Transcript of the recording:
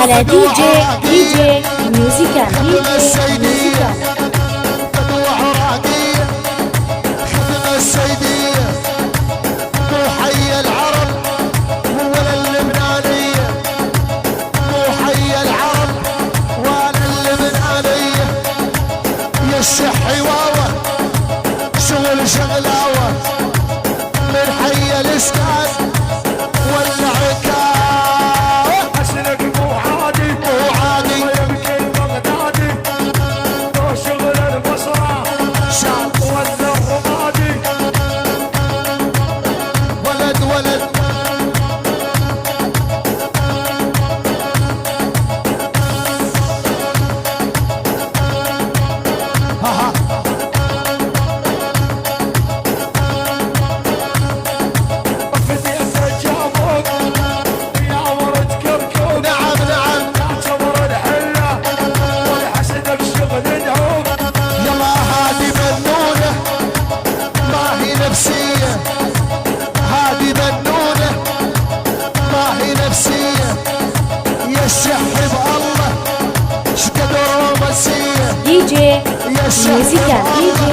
على دي جي ميوزيكال خدمة السيدية مو حي العرب ولا اللبنانية، مو حي العرب ولا اللبنانية. يا الشحي واوا شغل شغلاوة من حي الاسكان ولا عكاوة. حسنك مو عادي مو عادي ويمكن بغدادي لو شغل البصرة شاب ولا الرمادي. ولد ولد ها وقفتي السجابوك يا ورد كركوك. نعم نعم تعتبر الحلة والحسنك شغل دعوك. يلا هادي منونة ما هي نفسية، هادي منونة ما هي نفسية. يا الشحي بالله شقد رومانسية، دي جي يا الشحي ميوزيكال بالله